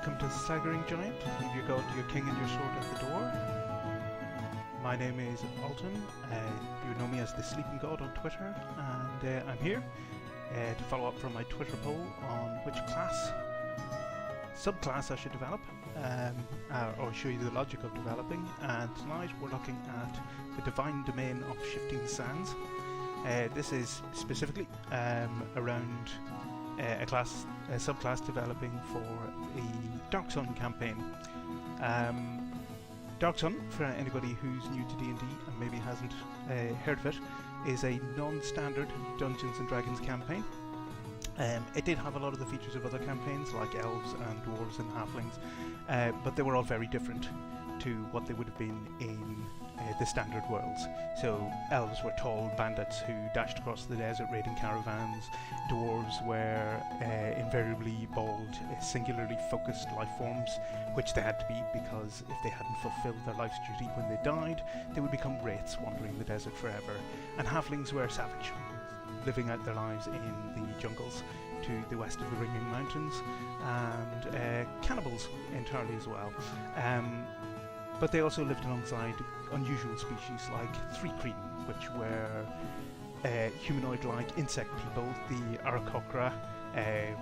welcome to the Staggering Giant. Leave your god, your king, and your sword at the door. My name is Alton. You know me as the Sleeping God on Twitter, and I'm here to follow up from my Twitter poll on which subclass I should develop, or show you the logic of developing. And tonight we're looking at the Divine Domain of Shifting Sands. This is specifically around a subclass developing for the Dark Sun campaign. Dark Sun, for anybody who's new to D&D and maybe hasn't heard of it, is a non-standard Dungeons & Dragons campaign. It did have a lot of the features of other campaigns like elves and dwarves and halflings, but they were all very different to what they would have been in the standard worlds. So elves were tall bandits who dashed across the desert raiding caravans. Dwarves were invariably bald, singularly focused life forms, which they had to be because if they hadn't fulfilled their life's duty when they died, they would become wraiths wandering the desert forever. And halflings were savage, living out their lives in the jungles to the west of the Ringing Mountains, and cannibals entirely as well. But they also lived alongside unusual species like Three Cretan, which were humanoid-like insect people, the Aarakocra,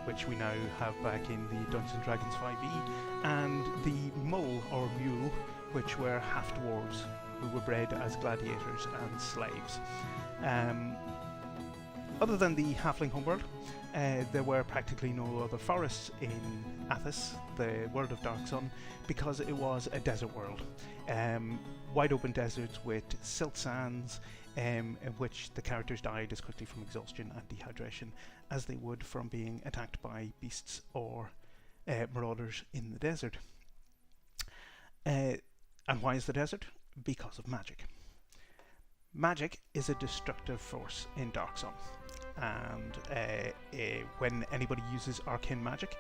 which we now have back in the Dungeons & Dragons 5e, and the Mole or Mule, which were half-dwarves who were bred as gladiators and slaves. Other than the halfling homeworld, there were practically no other forests in Athos, the world of Dark Sun, because it was a desert world. Wide open deserts with silt sands, in which the characters died as quickly from exhaustion and dehydration as they would from being attacked by beasts or marauders in the desert. And why is the desert? Because of magic. Magic is a destructive force in Dark Sun, and when anybody uses arcane magic,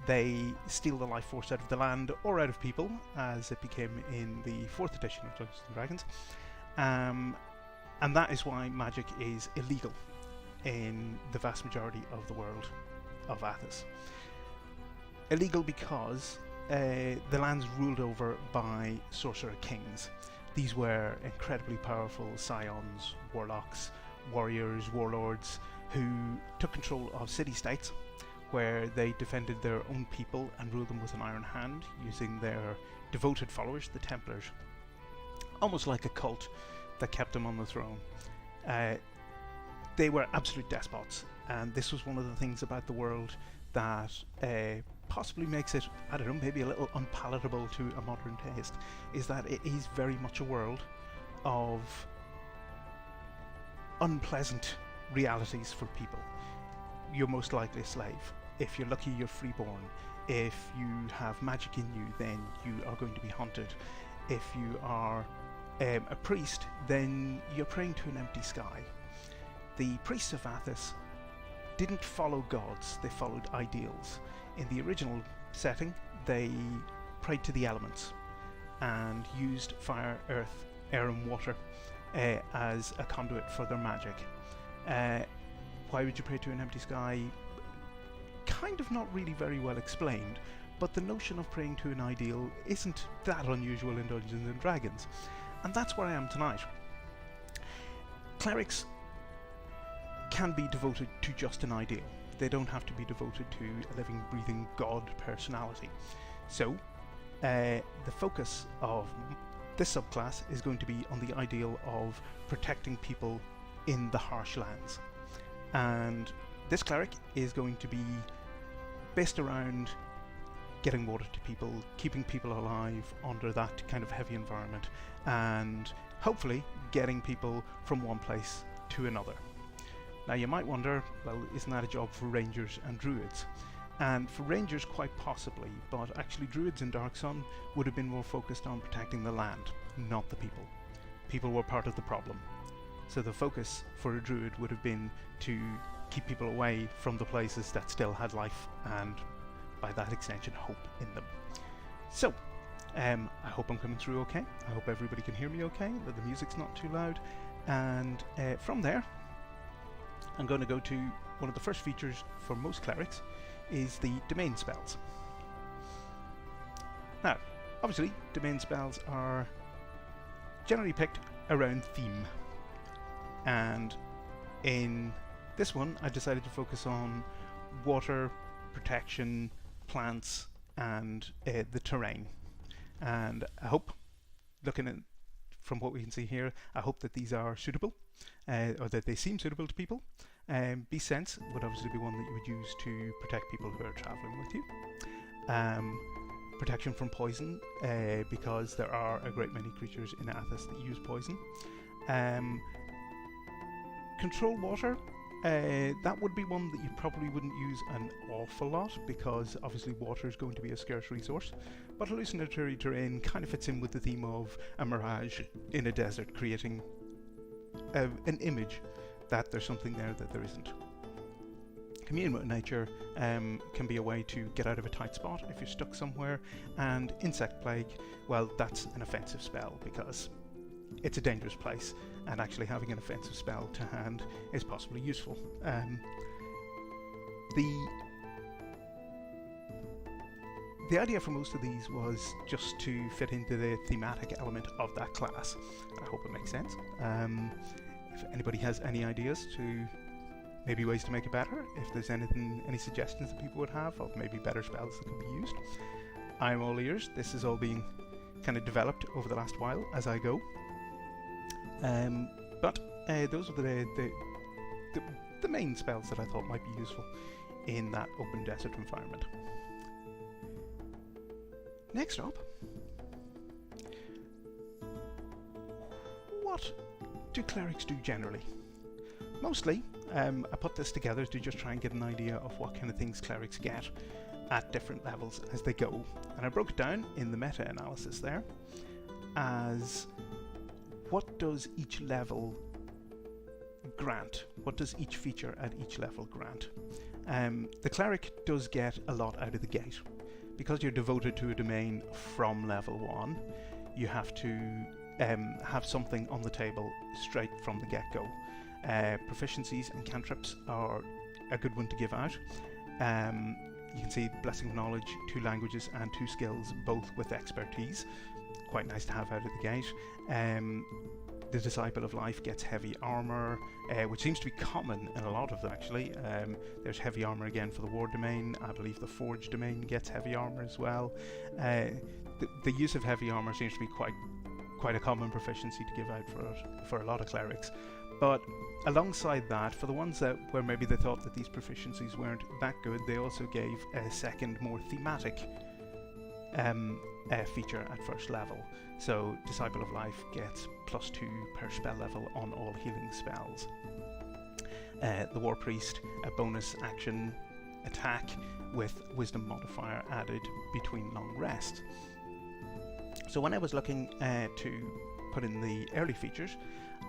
they steal the life force out of the land or out of people, as it became in the 4th edition of Dungeons & Dragons. And that is why magic is illegal in the vast majority of the world of Athos. Illegal because the land's ruled over by sorcerer kings. These were incredibly powerful scions, warlocks, warriors, warlords, who took control of city-states, where they defended their own people and ruled them with an iron hand, using their devoted followers, the Templars, almost like a cult that kept them on the throne. They were absolute despots, and this was one of the things about the world that possibly makes it, I don't know, maybe a little unpalatable to a modern taste, is that it is very much a world of unpleasant realities for people. You're most likely a slave. If you're lucky, you're freeborn. If you have magic in you, then you are going to be haunted. If you are a priest, then you're praying to an empty sky. The priests of Athos didn't follow gods, they followed ideals. In the original setting, they prayed to the elements and used fire, earth, air and water as a conduit for their magic. Why would you pray to an empty sky? Kind of not really very well explained, but the notion of praying to an ideal isn't that unusual in Dungeons & Dragons. And that's where I am tonight. Clerics can be devoted to just an ideal. They don't have to be devoted to a living, breathing god personality. So, the focus of this subclass is going to be on the ideal of protecting people in the harsh lands. And this cleric is going to be based around getting water to people, keeping people alive under that kind of heavy environment, and hopefully getting people from one place to another. Now you might wonder, well, isn't that a job for rangers and druids? And for rangers, quite possibly, but actually druids in Dark Sun would have been more focused on protecting the land, not the people. People were part of the problem. So the focus for a druid would have been to keep people away from the places that still had life and, by that extension, hope in them. So, I hope I'm coming through okay. I hope everybody can hear me okay, that the music's not too loud. And from there, I'm going to go to one of the first features for most clerics, is the domain spells. Now, obviously, domain spells are generally picked around theme, and in this one I decided to focus on water, protection, plants, and the terrain. And I hope, looking at from what we can see here, I hope that these are suitable, or that they seem suitable to people. Beast Sense would obviously be one that you would use to protect people who are travelling with you. Protection from poison, because there are a great many creatures in Athos that use poison. Control water, that would be one that you probably wouldn't use an awful lot, because obviously water is going to be a scarce resource, but hallucinatory terrain kind of fits in with the theme of a mirage in a desert, creating an image that there's something there that there isn't. Commune with nature can be a way to get out of a tight spot if you're stuck somewhere, and Insect Plague, well, that's an offensive spell because it's a dangerous place, and actually having an offensive spell to hand is possibly useful. The idea for most of these was just to fit into the thematic element of that class. I hope it makes sense. If anybody has any ideas to maybe ways to make it better, if there's any suggestions that people would have of maybe better spells that could be used, I'm all ears. This is all being kind of developed over the last while as I go. But those are the main spells that I thought might be useful in that open desert environment. Next up, what do clerics do generally? Mostly, I put this together to just try and get an idea of what kind of things clerics get at different levels as they go. And I broke it down in the meta-analysis there as what does each level grant? What does each feature at each level grant? The cleric does get a lot out of the gate. Because you're devoted to a domain from level 1, you have to have something on the table straight from the get-go. Proficiencies and cantrips are a good one to give out. You can see Blessing of Knowledge, 2 languages and 2 skills, both with expertise. Quite nice to have out of the gate. The Disciple of Life gets heavy armor, which seems to be common in a lot of them actually. There's heavy armor again for the War domain. I believe the Forge domain gets heavy armor as well. The use of heavy armor seems to be quite a common proficiency to give out for a lot of clerics. But alongside that, for the ones where maybe they thought that these proficiencies weren't that good, they also gave a second, more thematic feature at first level. So Disciple of Life gets +2 per spell level on all healing spells. The War Priest, a bonus action attack with Wisdom modifier added between long rests. So when I was looking to put in the early features,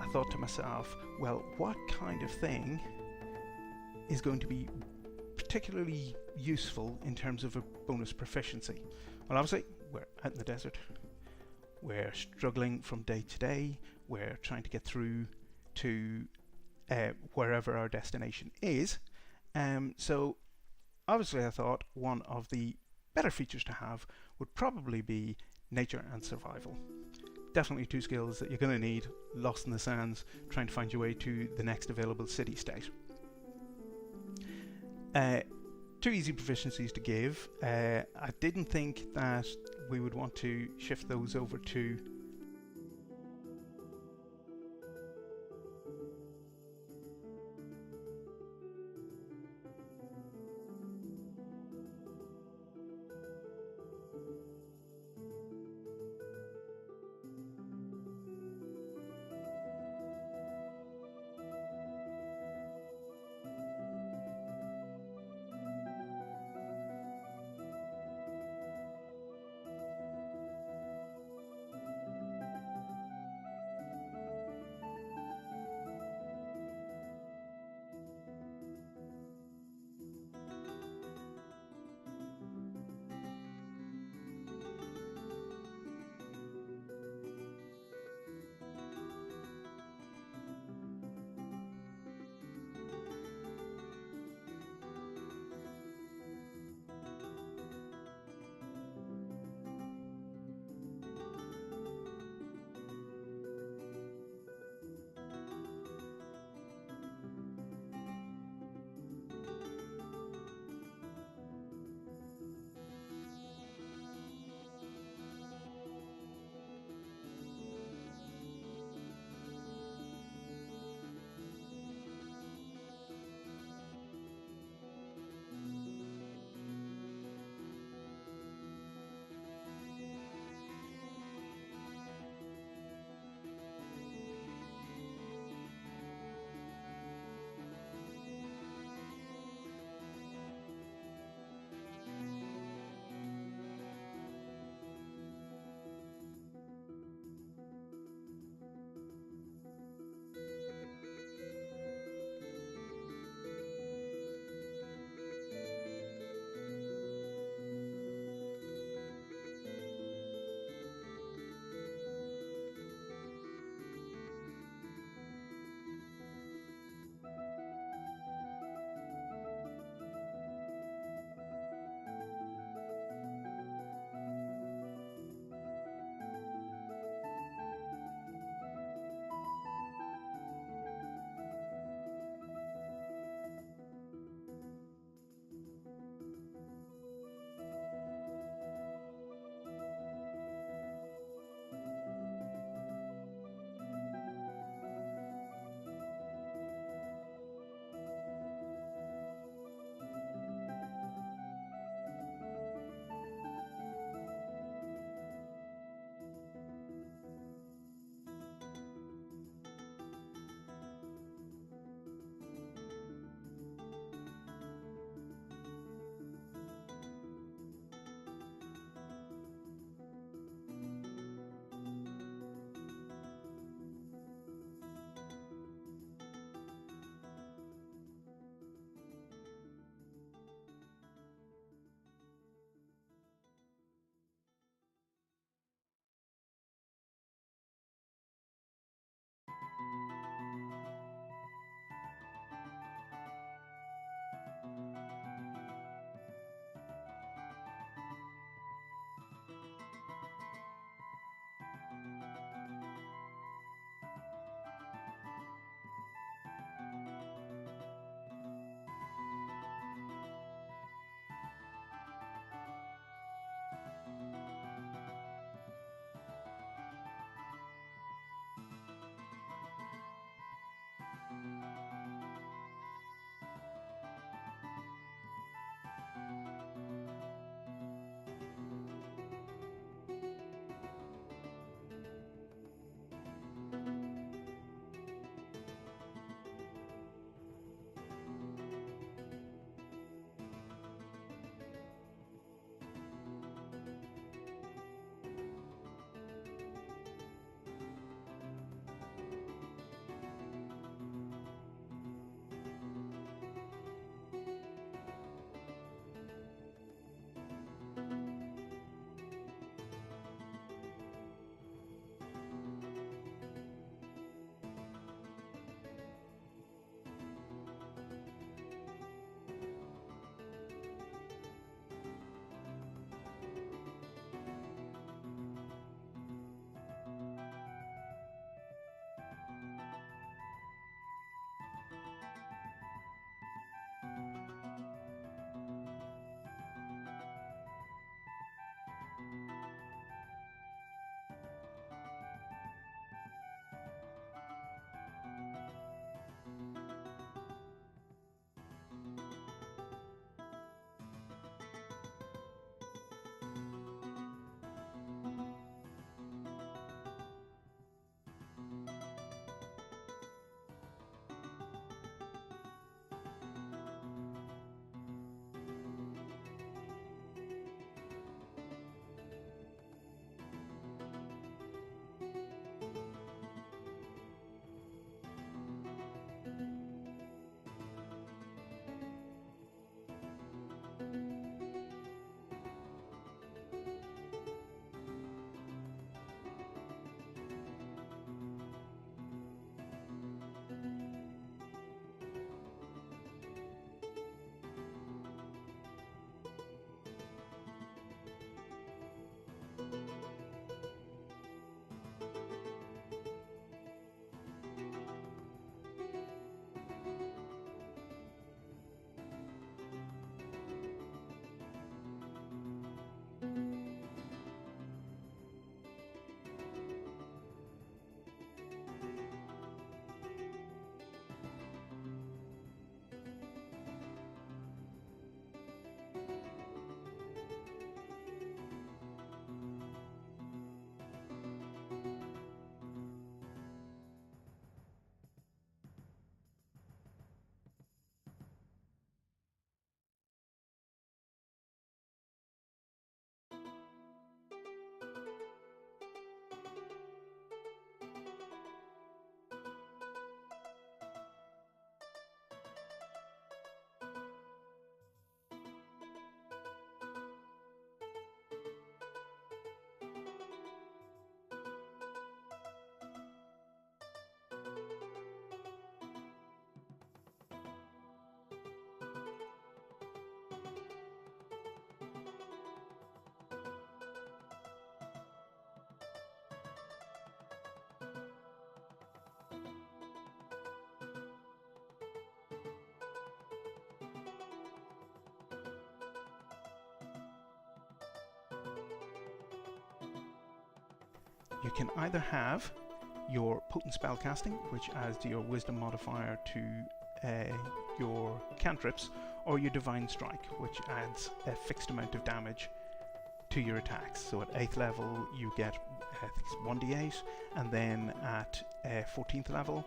I thought to myself, well, what kind of thing is going to be particularly useful in terms of a bonus proficiency? Well, obviously, we're out in the desert. We're struggling from day to day. We're trying to get through to wherever our destination is. So, obviously, I thought one of the better features to have would probably be nature and survival. Definitely 2 skills that you're going to need, lost in the sands, trying to find your way to the next available city-state. 2 easy proficiencies to give. I didn't think that we would want to shift those over to You can either have your potent spell casting, which adds your wisdom modifier to your cantrips, or your divine strike, which adds a fixed amount of damage to your attacks. So at 8th level you get 1d8, and then at 14th level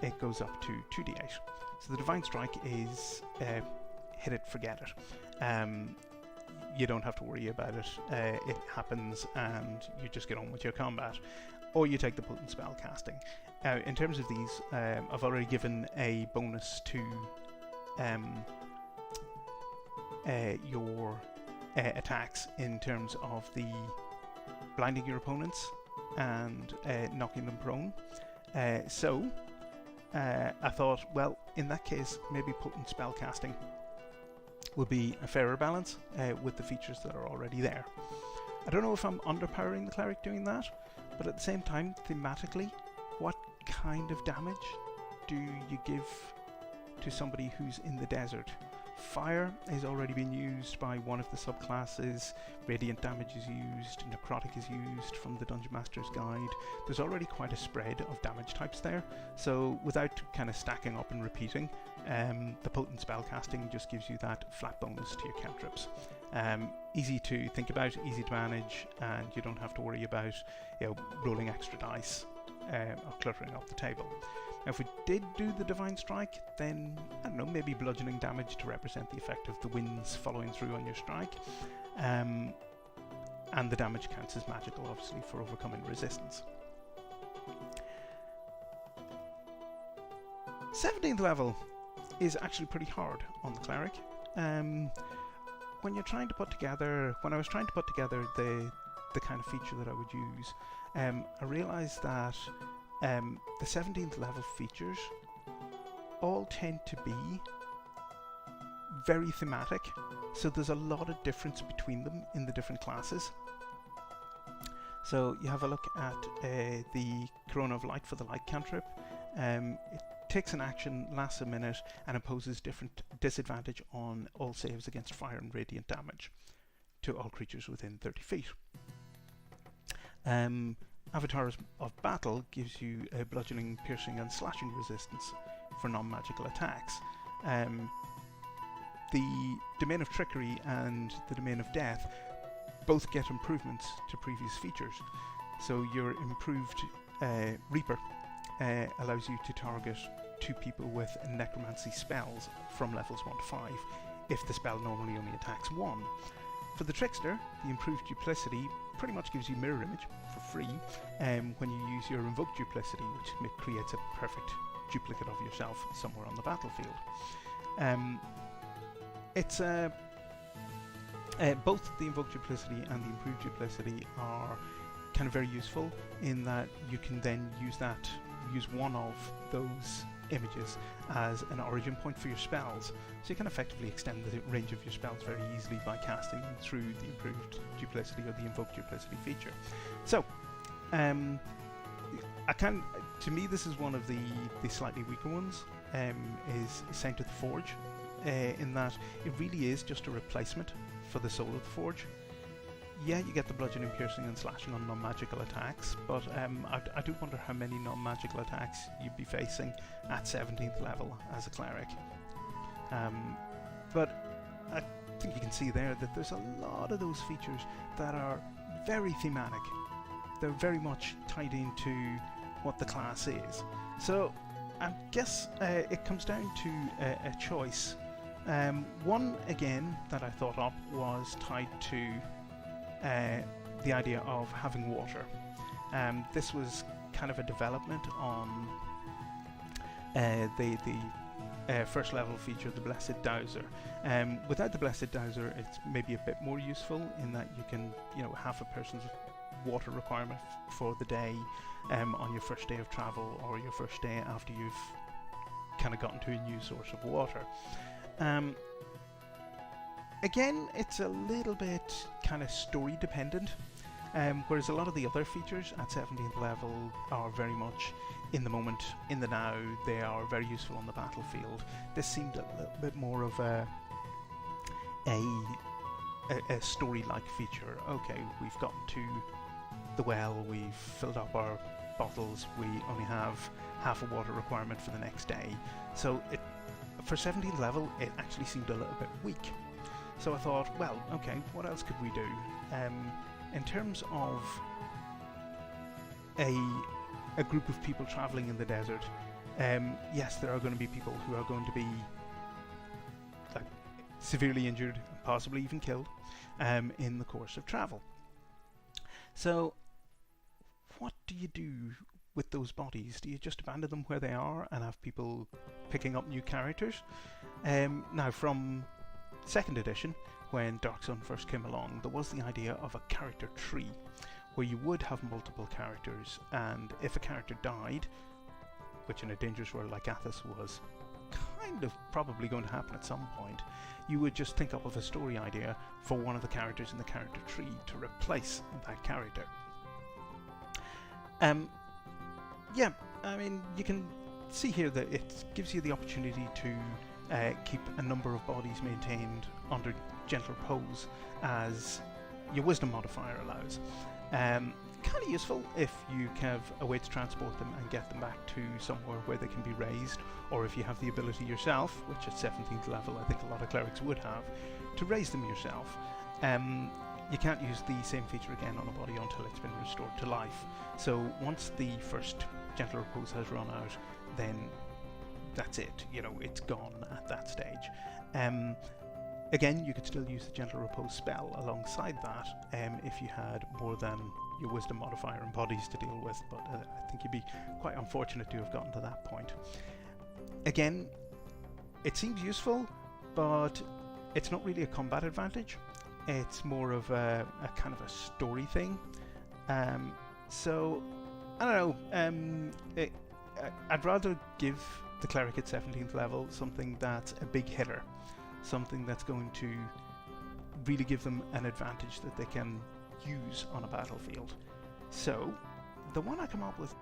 it goes up to 2d8. So the divine strike is hit it, forget it. You don't have to worry about it. It happens and you just get on with your combat. Or you take the potent spell casting. In terms of these, I've already given a bonus to your attacks in terms of the blinding your opponents and knocking them prone. So I thought, well, in that case, maybe potent spell casting will be a fairer balance with the features that are already there. I don't know if I'm underpowering the cleric doing that, but at the same time, thematically, what kind of damage do you give to somebody who's in the desert? Fire has already been used by one of the subclasses, radiant damage is used, necrotic is used from the Dungeon Master's Guide. There's already quite a spread of damage types there, so without kind of stacking up and repeating, the potent spell casting just gives you that flat bonus to your cantrips. Easy to think about, easy to manage, and you don't have to worry about rolling extra dice or cluttering up the table. Now, if we did do the Divine Strike, then, I don't know, maybe bludgeoning damage to represent the effect of the winds following through on your strike. And the damage counts as magical, obviously, for overcoming resistance. 17th level is actually pretty hard on the cleric. When you're trying to put together, when I was trying to put together the kind of feature that I would use, I realised that the 17th level features all tend to be very thematic, so there's a lot of difference between them in the different classes. So you have a look at the Corona of Light for the Light cantrip. It takes an action, lasts a minute, and imposes different disadvantage on all saves against fire and radiant damage to all creatures within 30 feet. Avatars of Battle gives you a bludgeoning, piercing and slashing resistance for non-magical attacks. The Domain of Trickery and the Domain of Death both get improvements to previous features. So your improved Reaper allows you to target 2 people with necromancy spells from levels 1 to 5 if the spell normally only attacks 1. For the Trickster, the improved Duplicity pretty much gives you mirror image for free when you use your invoked Duplicity, which creates a perfect duplicate of yourself somewhere on the battlefield. It's both the invoked Duplicity and the improved Duplicity are kind of very useful in that you can then use one of those images as an origin point for your spells, so you can effectively extend the range of your spells very easily by casting them through the improved Duplicity or the invoked Duplicity feature. So to me this is one of the slightly weaker ones, is Saint of the Forge, in that it really is just a replacement for the Soul of the Forge. Yeah, you get the bludgeoning, piercing and slashing on non-magical attacks, but I do wonder how many non-magical attacks you'd be facing at 17th level as a cleric. But think you can see there that there's a lot of those features that are very thematic. They're very much tied into what the class is. So I guess it comes down to a choice. One, again, that I thought up was tied to the idea of having water. This was kind of a development on the first level feature, the Blessed Dowser. Without the Blessed Dowser, it's maybe a bit more useful in that you can, have a person's water requirement for the day on your first day of travel, or your first day after you've kind of gotten to a new source of water. Again, it's a little bit kind of story dependent, whereas a lot of the other features at 17th level are very much in the moment, in the now. They are very useful on the battlefield. This seemed a little bit more of a story-like feature. Okay, we've gotten to the well, we've filled up our bottles, we only have half a water requirement for the next day. So for 17th level, it actually seemed a little bit weak. So I thought, well, okay, what else could we do? In terms of a group of people travelling in the desert, yes, there are going to be people who are going to be severely injured, possibly even killed, in the course of travel. So what do you do with those bodies? Do you just abandon them where they are and have people picking up new characters? Now, from 2nd edition, when Dark Sun first came along, there was the idea of a character tree, where you would have multiple characters, and if a character died, which in a dangerous world like Athos was kind of probably going to happen at some point, you would just think up of a story idea for one of the characters in the character tree to replace that character. Yeah, I mean, you can see here that it gives you the opportunity to keep a number of bodies maintained under gentle repose, as your wisdom modifier allows. Kind of useful if you have a way to transport them and get them back to somewhere where they can be raised, or if you have the ability yourself, which at 17th level I think a lot of clerics would have, to raise them yourself. You can't use the same feature again on a body until it's been restored to life. So once the first gentle repose has run out, then that's it, it's gone at that stage. Again, you could still use the gentle repose spell alongside that if you had more than your wisdom modifier and bodies to deal with, but I think you'd be quite unfortunate to have gotten to that point. Again, it seems useful, but it's not really a combat advantage. It's more of a kind of a story thing. So, I don't know, I'd rather give the cleric at 17th level something that's a big hitter, something that's going to really give them an advantage that they can use on a battlefield. So, the one I come up with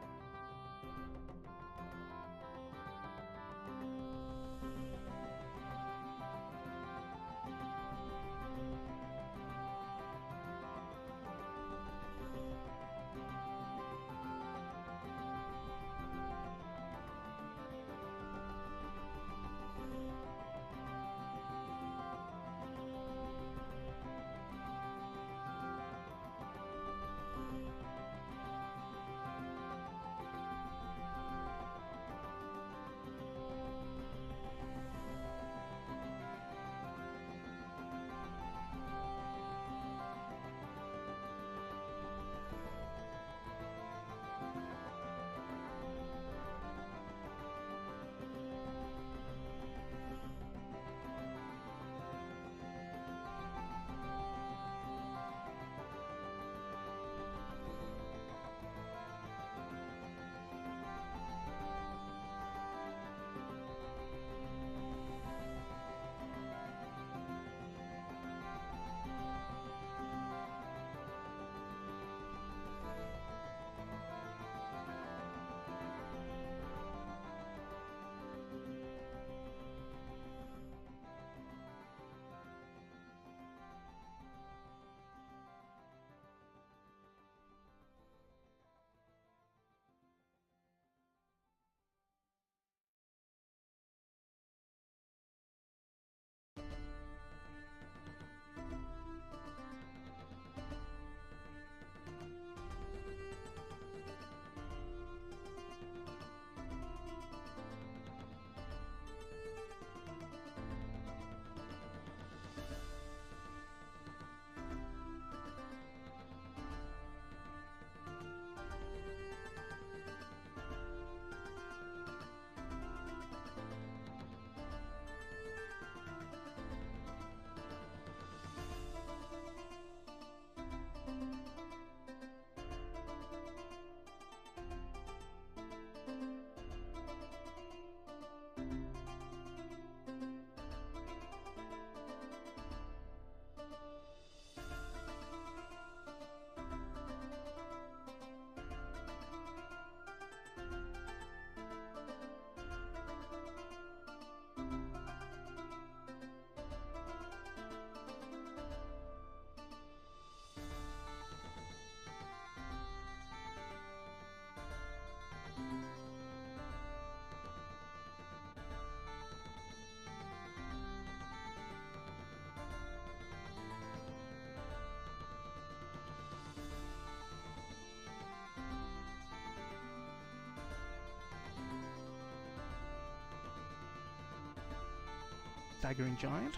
Staggering Giant.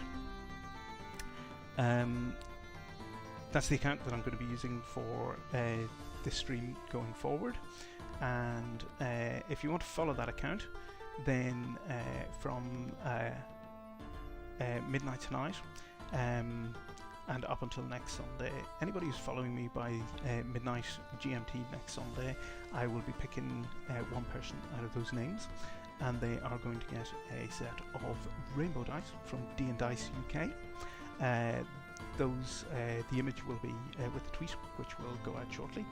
That's the account that I'm going to be using for this stream going forward. And if you want to follow that account, then from midnight tonight and up until next Sunday, anybody who's following me by midnight GMT next Sunday, I will be picking one person out of those names, and they are going to get a set of rainbow dice from D&Dice UK. The image will be with the tweet, which will go out shortly.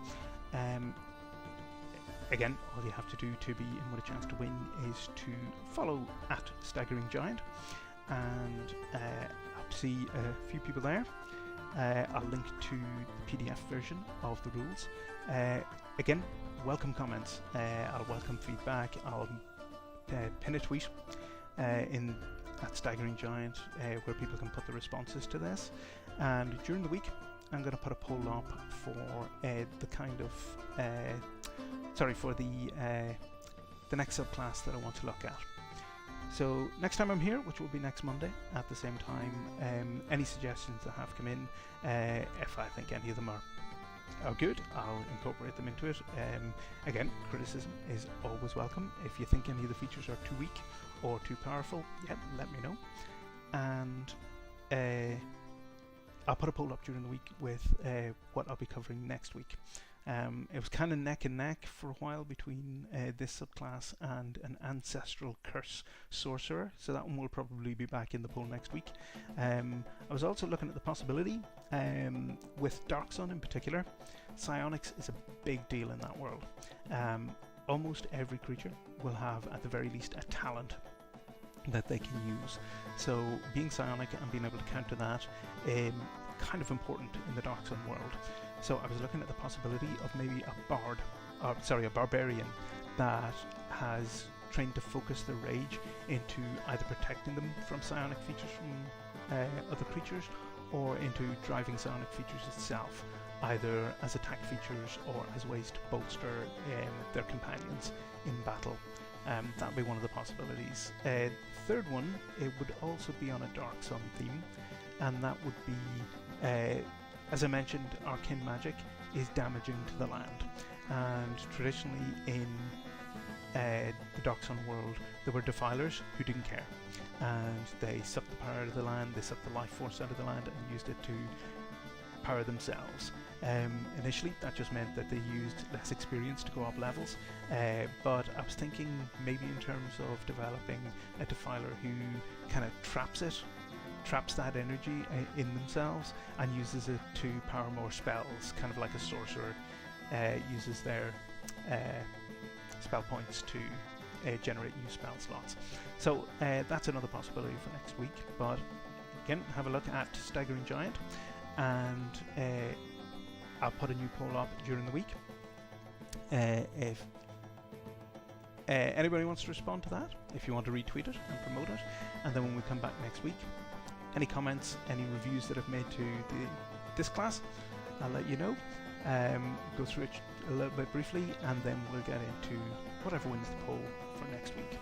Again, all you have to do to be in with a chance to win is to follow at Staggering Giant, and I hope to see a few people there. I'll link to the PDF version of the rules. Again, welcome comments. I'll welcome feedback. I'll pin a tweet at Staggering Giant where people can put the responses to this. And during the week, I'm going to put a poll up for the kind of for the next subclass that I want to look at. So next time I'm here, which will be next Monday at the same time, any suggestions that have come in, if I think any of them are good, I'll incorporate them into it. Again, criticism is always welcome. If you think any of the features are too weak or too powerful, yeah, let me know. And I'll put a poll up during the week with what I'll be covering next week. It was kind of neck and neck for a while between this subclass and an Ancestral Curse Sorcerer, so that one will probably be back in the poll next week. I was also looking at the possibility, with Dark Sun in particular, psionics is a big deal in that world. Almost every creature will have, at the very least, a talent that they can use. So being psionic and being able to counter that, kind of important in the Dark Sun world. So I was looking at the possibility of maybe a barbarian that has trained to focus their rage into either protecting them from psionic features from other creatures, or into driving psionic features itself, either as attack features or as ways to bolster their companions in battle. That would be one of the possibilities. Third one, it would also be on a Dark Sun theme, and that would be, as I mentioned, arcane magic is damaging to the land, and traditionally in the Dark Sun world there were defilers who didn't care, and they sucked the power out of the land, they sucked the life force out of the land and used it to power themselves. Initially that just meant that they used less experience to go up levels, but I was thinking maybe in terms of developing a defiler who kind of traps that energy in themselves and uses it to power more spells, kind of like a sorcerer uses their spell points to generate new spell slots. So that's another possibility for next week, but again, have a look at Staggering Giant, and I'll put a new poll up during the week. If anybody wants to respond to that, if you want to retweet it and promote it, and then when we come back next week, any comments, any reviews that I've made to this class, I'll let you know. Go through it a little bit briefly, and then we'll get into whatever wins the poll for next week.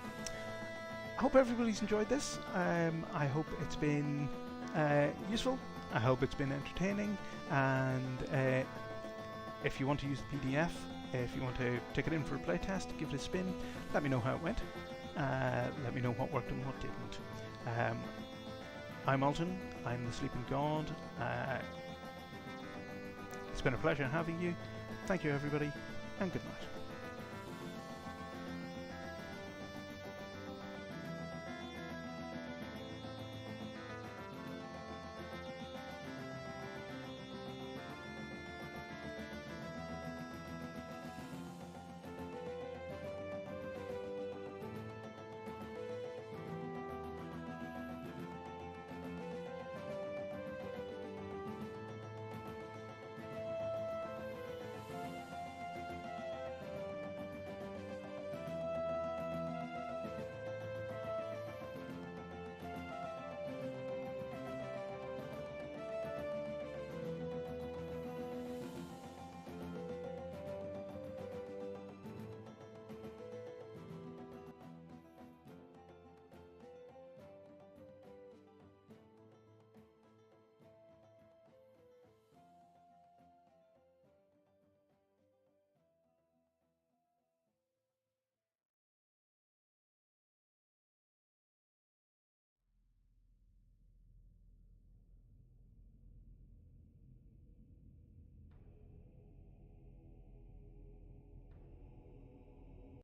I hope everybody's enjoyed this. I hope it's been useful. I hope it's been entertaining, and if you want to use the PDF, if you want to take it in for a playtest, give it a spin, let me know how it went. Let me know what worked and what didn't. I'm Alton, I'm the Sleeping God. It's been a pleasure having you. Thank you everybody, and good night.